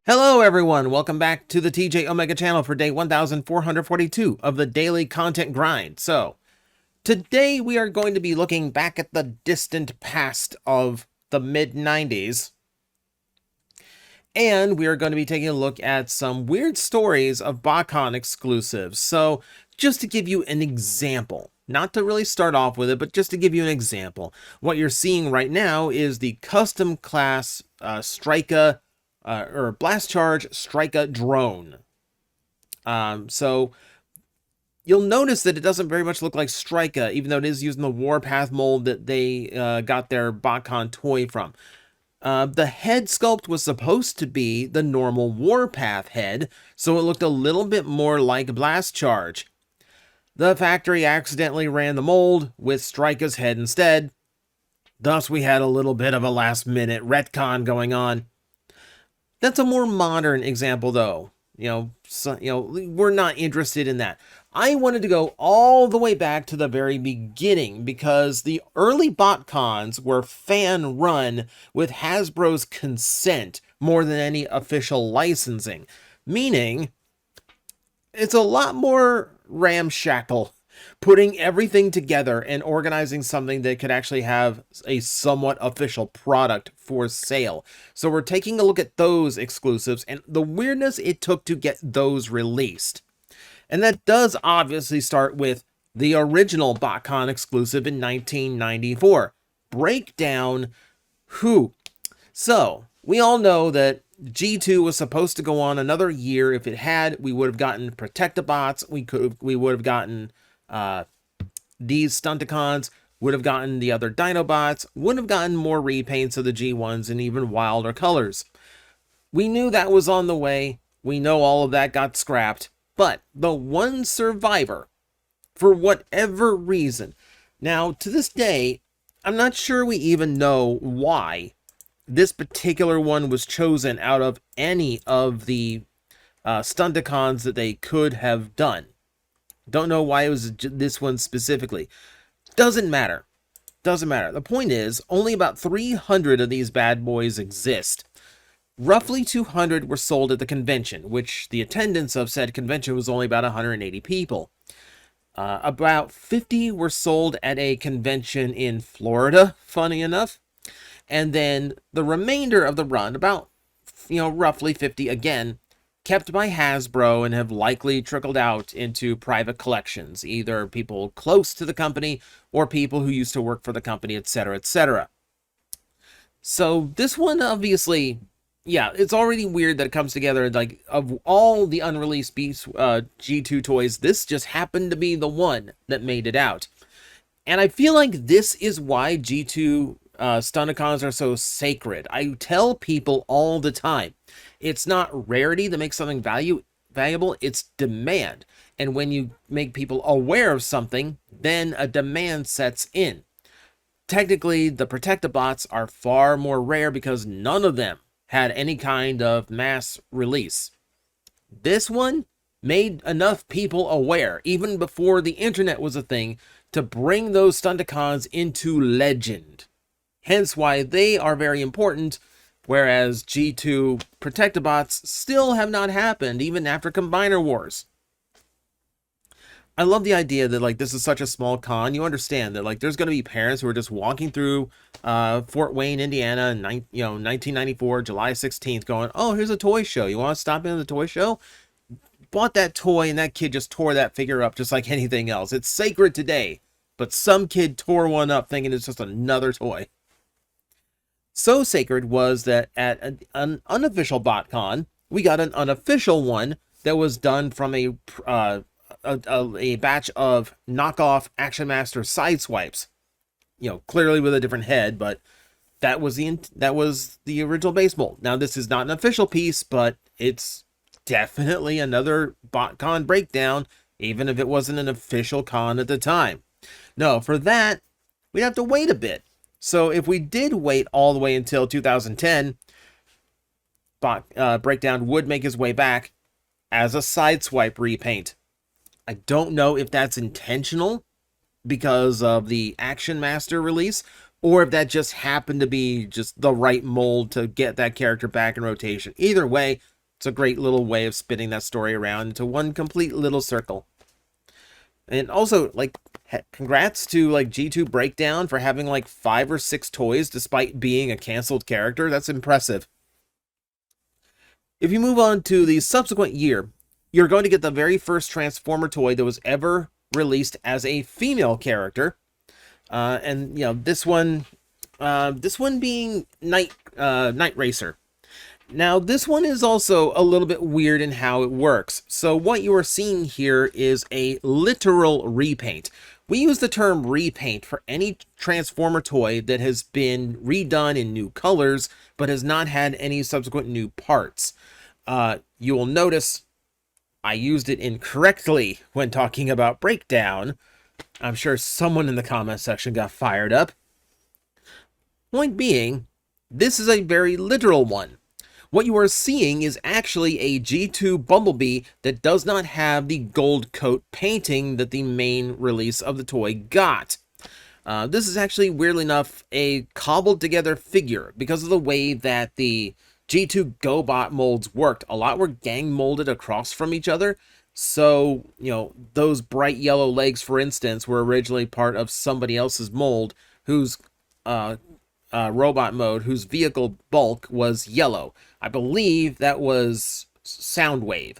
Hello everyone, welcome back to the TJOmega channel for day 1442 of the daily content grind. So, today we are going to be looking back at the distant past of the mid-90s. And we are going to be taking a look at some weird stories of BotCon exclusives. So, just to give you an example, not to really start off with it, but just to give you an example, what you're seeing right now is the custom class Strika or Blast Charge Strika drone. So you'll notice that it doesn't very much look like Strika, even though it is using the Warpath mold that they got their BotCon toy from. The head sculpt was supposed to be the normal Warpath head, so it looked a little bit more like Blast Charge. The factory accidentally ran the mold with Strika's head instead. Thus, we had a little bit of a last-minute retcon going on. That's a more modern example, though. We're not interested in that. I wanted to go all the way back to the very beginning because the early BotCons were fan-run with Hasbro's consent more than any official licensing, meaning it's a lot more ramshackle putting everything together and organizing something that could actually have a somewhat official product for sale. So we're taking a look at those exclusives and the weirdness it took to get those released. And that does obviously start with the original BotCon exclusive in 1994. Breakdown Who. So, we all know that G2 was supposed to go on another year. If it had, we would have gotten Protectobots, we would have gotten these Stunticons, would have gotten the other Dinobots, would have gotten more repaints of the G1s and even wilder colors. We knew that was on the way. We know all of that got scrapped. But the one survivor, for whatever reason, now to this day, I'm not sure we even know why this particular one was chosen out of any of the Stunticons that they could have done. Don't know why it was this one specifically. Doesn't matter. Doesn't matter. The point is, only about 300 of these bad boys exist. Roughly 200 were sold at the convention, which the attendance of said convention was only about 180 people. About 50 were sold at a convention in Florida, funny enough. And then the remainder of the run, about, roughly 50 again, kept by Hasbro and have likely trickled out into private collections, either people close to the company or people who used to work for the company, etc., etc. So this one, obviously, yeah, it's already weird that it comes together. Like, of all the unreleased G2 toys, this just happened to be the one that made it out. And I feel like this is why G2 Stunticons are so sacred. I tell people all the time, it's not rarity that makes something valuable, it's demand. And when you make people aware of something, then a demand sets in. Technically, the Protectobots are far more rare because none of them had any kind of mass release. This one made enough people aware, even before the internet was a thing, to bring those Stunticons into legend. Hence why they are very important, whereas G2 Protectobots still have not happened, even after Combiner Wars. I love the idea that, like, this is such a small con. You understand that, like, there's going to be parents who are just walking through Fort Wayne, Indiana, in 1994, July 16th, going, oh, here's a toy show. You want to stop in the toy show? Bought that toy, and that kid just tore that figure up just like anything else. It's sacred today, but some kid tore one up thinking it's just another toy. So sacred was that at an unofficial BotCon, we got an unofficial one that was done from a batch of knockoff Action Master Sideswipes. Clearly with a different head, but that was the original base mold. Now, this is not an official piece, but it's definitely another BotCon breakdown, even if it wasn't an official con at the time. No, for that, we'd have to wait a bit. So if we did wait all the way until 2010, Breakdown would make his way back as a Sideswipe repaint. I don't know if that's intentional because of the Action Master release, or if that just happened to be just the right mold to get that character back in rotation. Either way, It's a great little way of spinning that story around into one complete little circle. And also, like, congrats to, like, G2 Breakdown for having, like, 5 or 6 toys despite being a canceled character. That's impressive. If you move on to the subsequent year, you're going to get the very first Transformer toy that was ever released as a female character. And, you know, this one being Night Racer. Now, this one is also a little bit weird in how it works. So what you are seeing here is a literal repaint. We use the term repaint for any Transformer toy that has been redone in new colors, but has not had any subsequent new parts. You will notice I used it incorrectly when talking about Breakdown. I'm sure someone in the comment section got fired up. Point being, this is a very literal one. What you are seeing is actually a G2 Bumblebee that does not have the gold coat painting that the main release of the toy got. This is actually, weirdly enough, a cobbled together figure because of the way that the G2 GoBot molds worked. A lot were gang molded across from each other. So, you know, those bright yellow legs, for instance, were originally part of somebody else's mold whose robot mode, whose vehicle bulk was yellow. I believe that was Soundwave.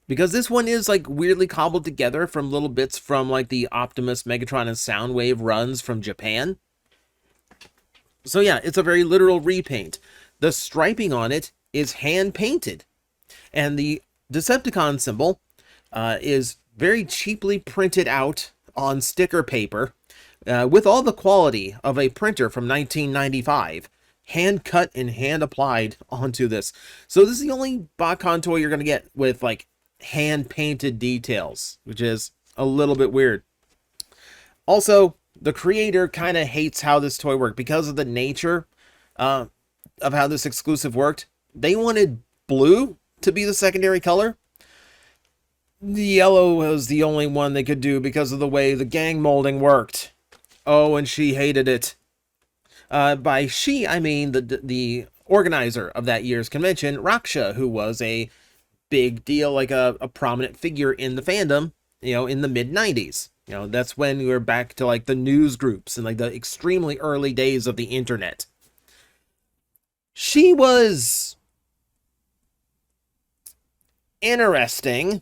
Because this one is, like, weirdly cobbled together from little bits from, like, the Optimus, Megatron, and Soundwave runs from Japan. So yeah, it's a very literal repaint. The striping on it is hand-painted. And the Decepticon symbol is very cheaply printed out on sticker paper with all the quality of a printer from 1995. Hand cut and hand applied onto this. So this is the only BotCon toy you're going to get with, like, hand painted details, which is a little bit weird. Also, the creator kind of hates how this toy worked because of the nature of how this exclusive worked. They wanted blue to be the secondary color. The yellow was the only one they could do because of the way the gang molding worked. Oh, and she hated it. By she, I mean the organizer of that year's convention, Raksha, who was a big deal, like a prominent figure in the fandom, you know, in the mid-90s. You know, that's when we were back to, like, the news groups and, like, the extremely early days of the internet. She was interesting.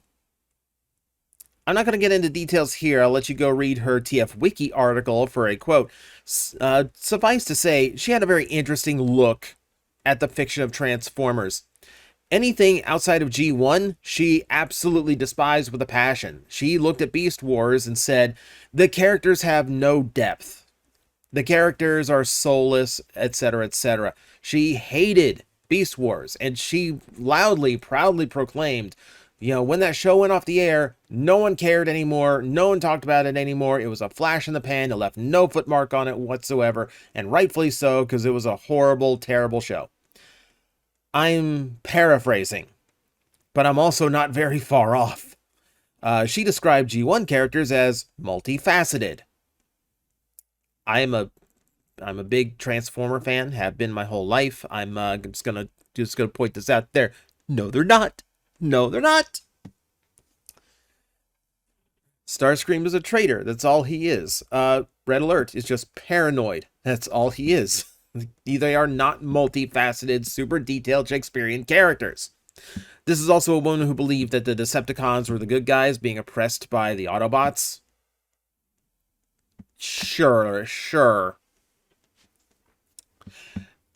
I'm not going to get into details here. I'll let you go read her TF Wiki article for a quote. Suffice to say, she had a very interesting look at the fiction of Transformers. Anything outside of G1, she absolutely despised with a passion. She looked at Beast Wars and said, the characters have no depth. The characters are soulless, etc., etc. She hated Beast Wars, and she loudly, proudly proclaimed, you know, when that show went off the air, no one cared anymore. No one talked about it anymore. It was a flash in the pan. It left no footmark on it whatsoever. And rightfully so, because it was a horrible, terrible show. I'm paraphrasing, but I'm also not very far off. She described G1 characters as multifaceted. I'm a big Transformer fan, have been my whole life. I'm just gonna point this out there. No, they're not. No, they're not. Starscream is a traitor. That's all he is. Red Alert is just paranoid. That's all he is. They are not multifaceted, super detailed Shakespearean characters. This is also a woman who believed that the Decepticons were the good guys being oppressed by the Autobots. Sure.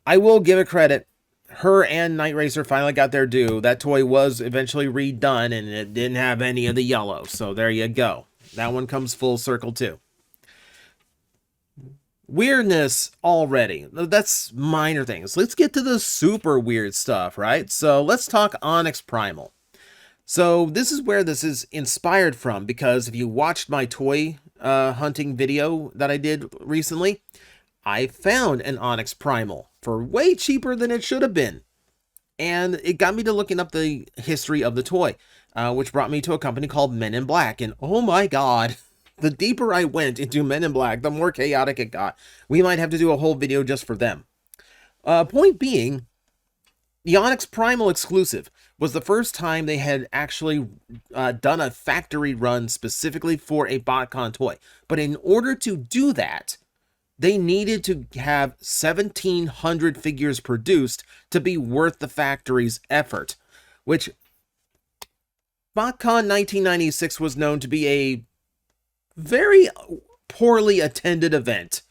I will give it credit. Her and Night Racer finally got their due. That toy was eventually redone, and it didn't have any of the yellow. So there you go. That one comes full circle too. Weirdness already. That's minor things. Let's get to the super weird stuff, right? So let's talk Onyx Primal. So this is where this is inspired from, because if you watched my toy hunting video that I did recently, I found an Onyx Primal for way cheaper than it should have been. And it got me to looking up the history of the toy, which brought me to a company called Men in Black. And oh my god, the deeper I went into Men in Black, the more chaotic it got. We might have to do a whole video just for them. Point being, The Onyx Primal exclusive was the first time they had actually done a factory run specifically for a BotCon toy. But in order to do that, they needed to have 1,700 figures produced to be worth the factory's effort, which BotCon 1996 was known to be a very poorly attended event.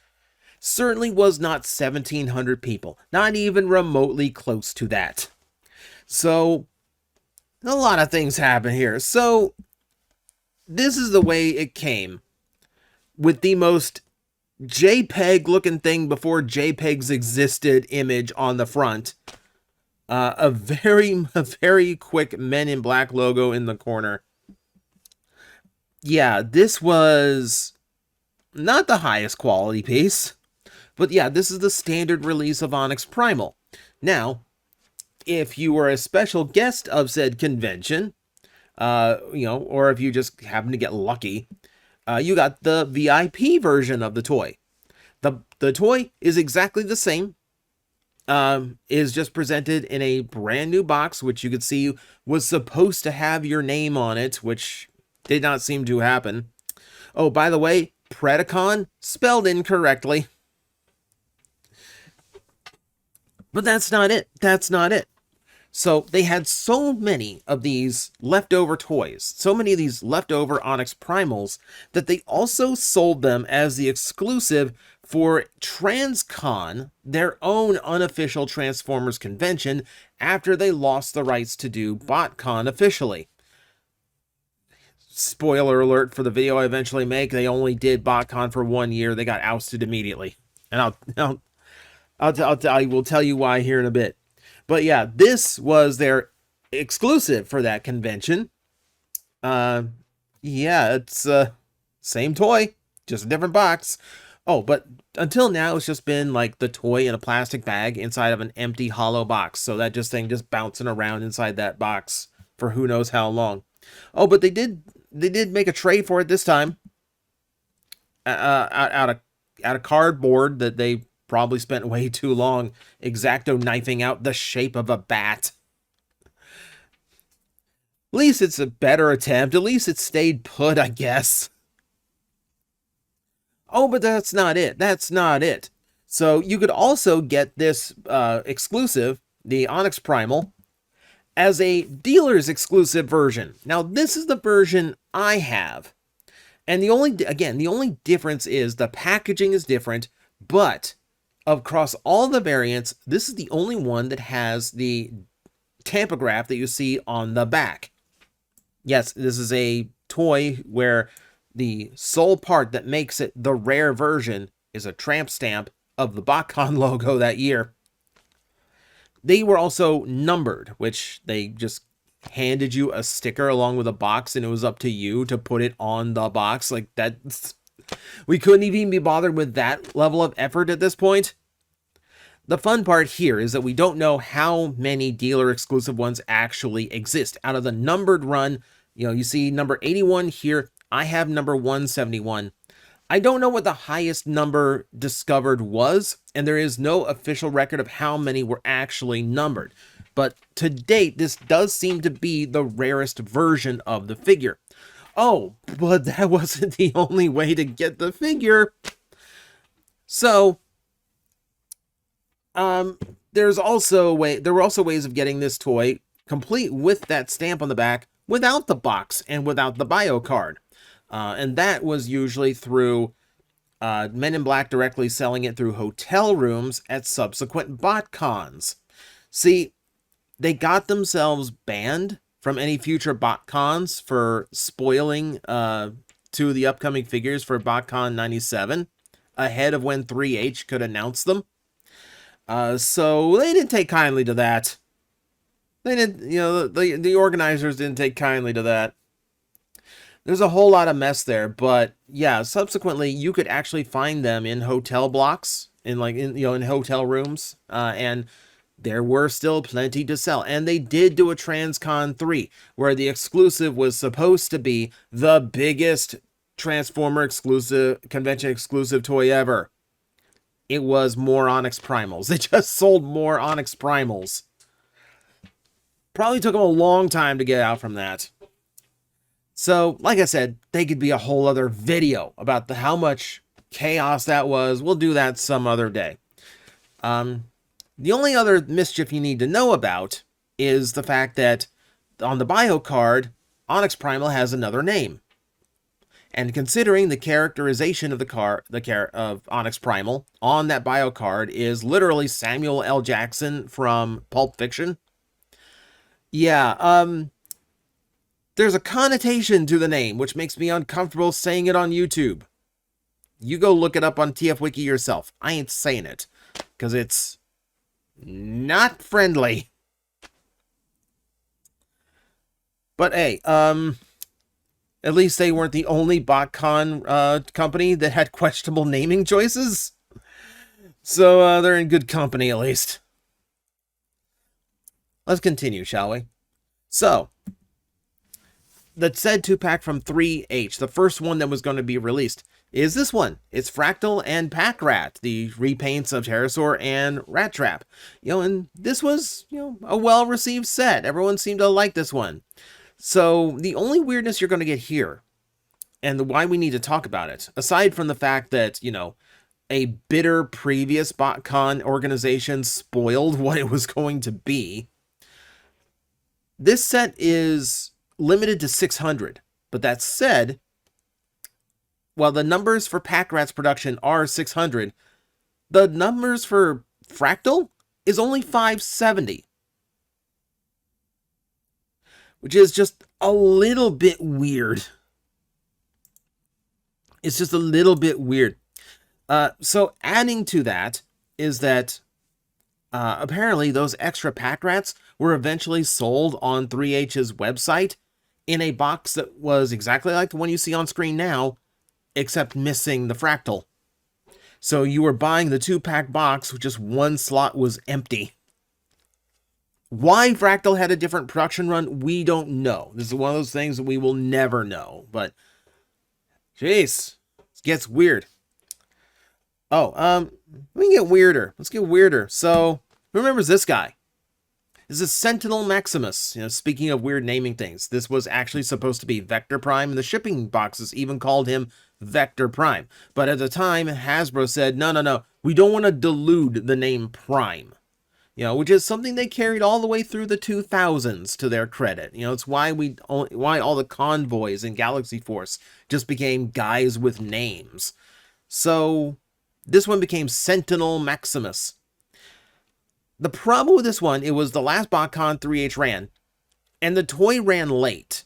Certainly was not 1,700 people, not even remotely close to that. So, a lot of things happen here. So, this is the way it came, with the most JPEG looking thing before JPEGs existed image on the front. A very quick Men in Black logo in the corner. Yeah, this was not the highest quality piece. But yeah, this is the standard release of Onyx Primal. Now, if you were a special guest of said convention, or if you just happen to get lucky, you got the VIP version of the toy. The toy is exactly the same. Is just presented in a brand new box, which you could see was supposed to have your name on it, which did not seem to happen. Oh, by the way, Predacon spelled incorrectly. But that's not it. That's not it. So they had so many of these leftover toys, so many of these leftover Onyx Primals, that they also sold them as the exclusive for TransCon, their own unofficial Transformers convention, after they lost the rights to do BotCon officially. Spoiler alert for the video I eventually make, they only did BotCon for 1 year. They got ousted immediately. And I will tell you why here in a bit. But yeah, this was their exclusive for that convention. Yeah, it's same toy, just a different box. Oh, but until now, it's just been like the toy in a plastic bag inside of an empty hollow box. So that thing just bouncing around inside that box for who knows how long. Oh, but they did make a tray for it this time. Out of cardboard that they probably spent way too long X-Acto knifing out the shape of a bat. At least it's a better attempt. At least it stayed put, I guess. Oh, but that's not it. That's not it. So you could also get this exclusive, the Onyx Primal, as a dealer's exclusive version. Now, this is the version I have. And the only difference is the packaging is different, but across all the variants, this is the only one that has the tampograph that you see on the back. Yes, this is a toy where the sole part that makes it the rare version is a tramp stamp of the BotCon logo that year. They were also numbered, which they just handed you a sticker along with a box, and it was up to you to put it on the box. Like that, we couldn't even be bothered with that level of effort at this point. The fun part here is that we don't know how many dealer exclusive ones actually exist. Out of the numbered run, you see number 81 here. I have number 171. I don't know what the highest number discovered was, and there is no official record of how many were actually numbered. But to date, this does seem to be the rarest version of the figure. Oh, but that wasn't the only way to get the figure. So, there were also ways of getting this toy complete with that stamp on the back without the box and without the bio card. And that was usually through Men in Black directly selling it through hotel rooms at subsequent BotCons. See, they got themselves banned from any future BotCons for spoiling two of the upcoming figures for BotCon 97 ahead of when 3H could announce them. So they didn't take kindly to that. They didn't, the organizers didn't take kindly to that. There's a whole lot of mess there, but yeah, subsequently you could actually find them in hotel blocks, in hotel rooms, and there were still plenty to sell. And they did do a TransCon 3, where the exclusive was supposed to be the biggest Transformer convention exclusive toy ever. It was more Onyx Primals. They just sold more Onyx Primals. Probably took them a long time to get out from that. So, like I said, they could be a whole other video about how much chaos that was. We'll do that some other day. The only other mischief you need to know about is the fact that on the bio card, Onyx Primal has another name. And considering the characterization of of Onyx Primal on that bio card is literally Samuel L. Jackson from Pulp Fiction. Yeah, there's a connotation to the name, which makes me uncomfortable saying it on YouTube. You go look it up on TF Wiki yourself. I ain't saying it, because it's not friendly. But hey, at least they weren't the only BotCon company that had questionable naming choices. So they're in good company, at least. Let's continue, shall we? So, the said 2-pack from 3H, the first one that was going to be released, is this one. It's Fractal and Pack Rat, the repaints of Pterosaur and Rat Trap. And this was, a well-received set. Everyone seemed to like this one. So, the only weirdness you're going to get here, and why we need to talk about it, aside from the fact that, a bitter previous BotCon organization spoiled what it was going to be, this set is limited to 600. But that said, while the numbers for Pack Rat's production are 600, the numbers for Fractal is only 570. Which is just a little bit weird. It's just a little bit weird. So adding to that is that apparently those extra Pack Rats were eventually sold on 3H's website in a box that was exactly like the one you see on screen now, except missing the Fractal. So you were buying the 2-pack box with just one slot was empty. Why Fractal had a different production run, we don't know. This is one of those things that we will never know. But, jeez, it gets weird. Oh, let me get weirder. Let's get weirder. So, who remembers this guy? This is Sentinel Maximus. Speaking of weird naming things, this was actually supposed to be Vector Prime, and the shipping boxes even called him Vector Prime. But at the time, Hasbro said, no, we don't want to delude the name Prime. Which is something they carried all the way through the 2000s to their credit. It's why why all the convoys in Galaxy Force just became guys with names. So, this one became Sentinel Maximus. The problem with this one, it was the last BotCon 3H ran, and the toy ran late.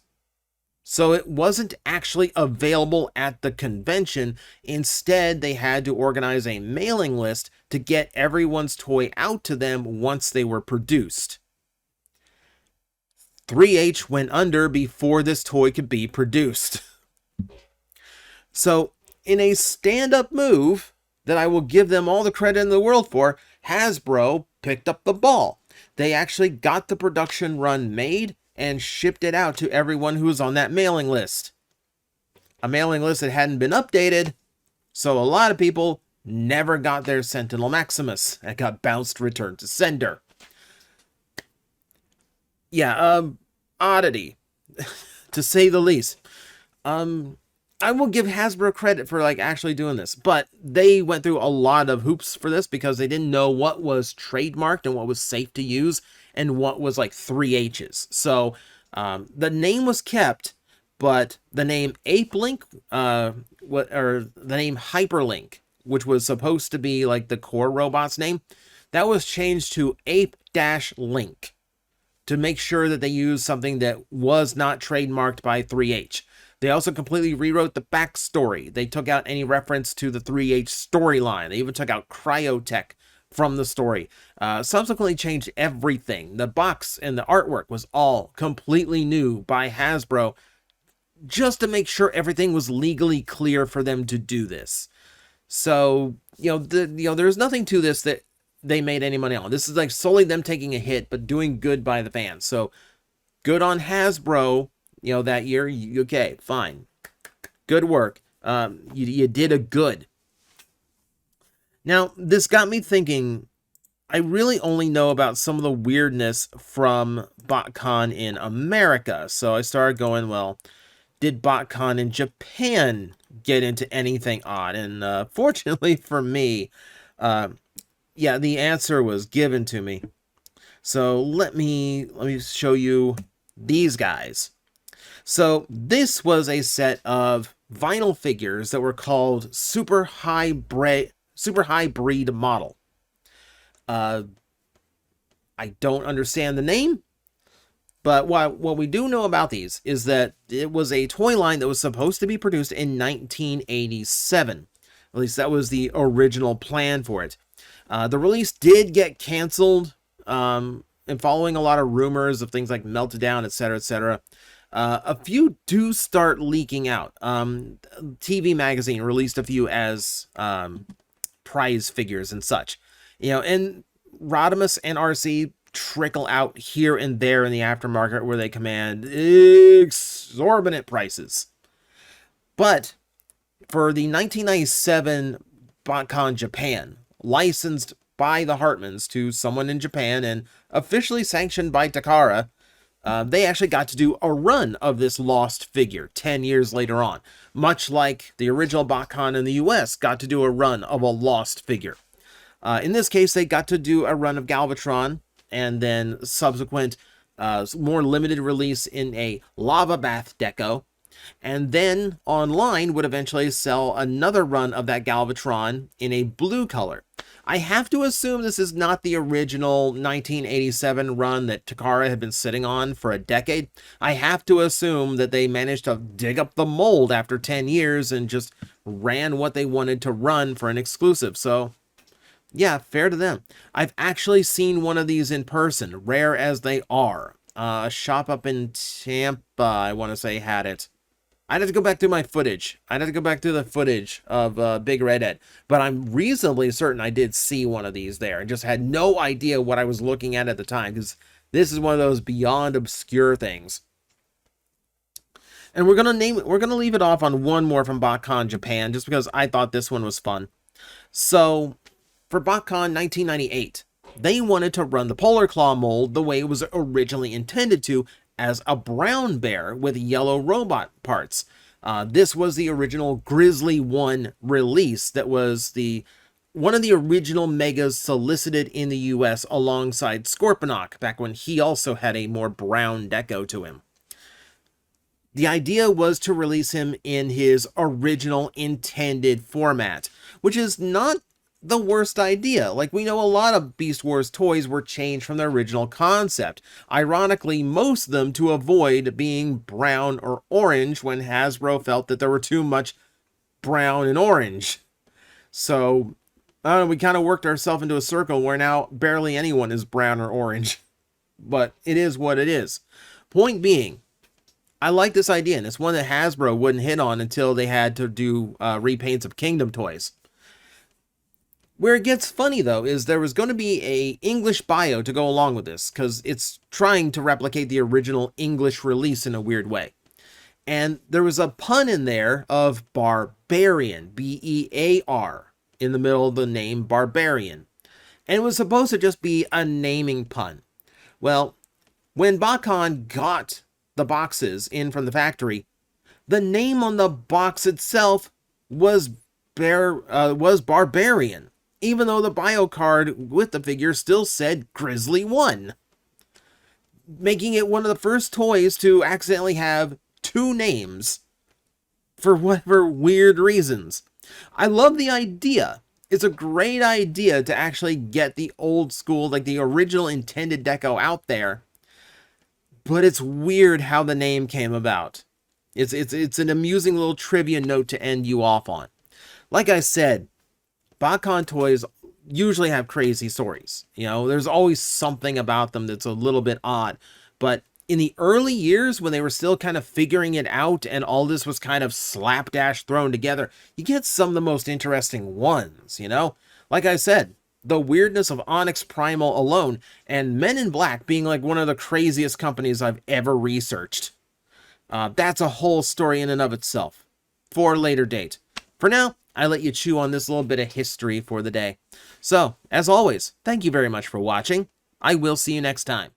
So it wasn't actually available at the convention. Instead, they had to organize a mailing list to get everyone's toy out to them once they were produced. 3H went under before this toy could be produced. So, in a stand-up move that I will give them all the credit in the world for, Hasbro picked up the ball. They actually got the production run made and shipped it out to everyone who was on that mailing list. A mailing list that hadn't been updated, so a lot of people never got their Sentinel Maximus and got bounced, returned to sender. Yeah, oddity, to say the least. I will give Hasbro credit for actually doing this, but they went through a lot of hoops for this because they didn't know what was trademarked and what was safe to use and what was 3H's. So the name was kept, but the name Ape Link, or the name Hyperlink, which was supposed to be the core robot's name, that was changed to Ape-Link to make sure that they used something that was not trademarked by 3H. They also completely rewrote the backstory. They took out any reference to the 3H storyline. They even took out Cryotech from the story. Subsequently changed everything. The box and the artwork was all completely new by Hasbro, just to make sure everything was legally clear for them to do this. So, there's nothing to this that they made any money on. This is solely them taking a hit, but doing good by the fans. So, good on Hasbro. That year, okay, fine. Good work. You did a good. Now, this got me thinking I really only know about some of the weirdness from BotCon in America. So I started going, well, did BotCon in Japan get into anything odd? And fortunately for me, yeah, the answer was given to me. So let me show you these guys. So this was a set of vinyl figures that were called super high breed model. I don't understand the name, but what we do know about these is that it was a toy line that was supposed to be produced in 1987. At least that was the original plan for it. The release did get canceled, and following a lot of rumors of things like Meltdown, etc., etc., a few do start leaking out. TV Magazine released a few as prize figures and such. And Rodimus and RC trickle out here and there in the aftermarket where they command exorbitant prices. But for the 1997 BotCon Japan, licensed by the Hartmans to someone in Japan and officially sanctioned by Takara, they actually got to do a run of this lost figure 10 years later on, much like the original BotCon in the US got to do a run of a lost figure. In this case, they got to do a run of Galvatron, and then subsequent more limited release in a lava bath deco, and then online would eventually sell another run of that Galvatron in a blue color. I have to assume this is not the original 1987 run that Takara had been sitting on for a decade. I have to assume that they managed to dig up the mold after 10 years and just ran what they wanted to run for an exclusive. So yeah, fair to them. I've actually seen one of these in person, rare as they are. A shop up in Tampa, I want to say, had it. I'd have to go back through my footage. I'd have to go back through the footage of Big Redhead. But I'm reasonably certain I did see one of these there and just had no idea what I was looking at the time, because this is one of those beyond obscure things. And we're gonna leave it off on one more from BotCon Japan, just because I thought this one was fun. So for BotCon 1998, they wanted to run the Polar Claw mold the way it was originally intended to, as a brown bear with yellow robot parts. This was the original Grizzly 1 release that was one of the original Megas solicited in the US alongside Scorponok, back when he also had a more brown deco to him. The idea was to release him in his original intended format, which is not the worst idea. Like, we know a lot of Beast Wars toys were changed from their original concept. Ironically, most of them to avoid being brown or orange when Hasbro felt that there were too much brown and orange. So, I don't know, we kind of worked ourselves into a circle where now barely anyone is brown or orange. But it is what it is. Point being, I like this idea, and it's one that Hasbro wouldn't hit on until they had to do repaints of Kingdom toys. Where it gets funny, though, is there was going to be a English bio to go along with this, because it's trying to replicate the original English release in a weird way. And there was a pun in there of Barbarian, B-E-A-R, in the middle of the name Barbarian. And it was supposed to just be a naming pun. Well, when BotCon got the boxes in from the factory, the name on the box itself was Barbarian, even though the bio card with the figure still said Grizzly 1, making it one of the first toys to accidentally have two names for whatever weird reasons. I love the idea. It's a great idea to actually get the old school, like the original intended deco out there, but it's weird how the name came about. It's an amusing little trivia note to end you off on. Like I said, BotCon toys usually have crazy stories. There's always something about them that's a little bit odd. But in the early years, when they were still kind of figuring it out and all this was kind of slapdash thrown together, you get some of the most interesting ones, Like I said, the weirdness of Onyx Primal alone, and Men in Black being like one of the craziest companies I've ever researched. That's a whole story in and of itself for a later date. For now, I let you chew on this little bit of history for the day. So, as always, thank you very much for watching. I will see you next time.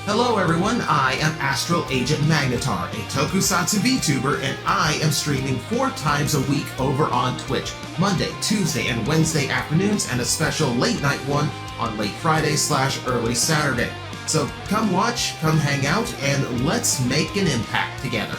Hello everyone, I am Astral Agent Magnetar, a Tokusatsu VTuber, and I am streaming 4 times a week over on Twitch, Monday, Tuesday, and Wednesday afternoons, and a special late night one on late Friday/early Saturday. So come watch, come hang out, and let's make an impact together.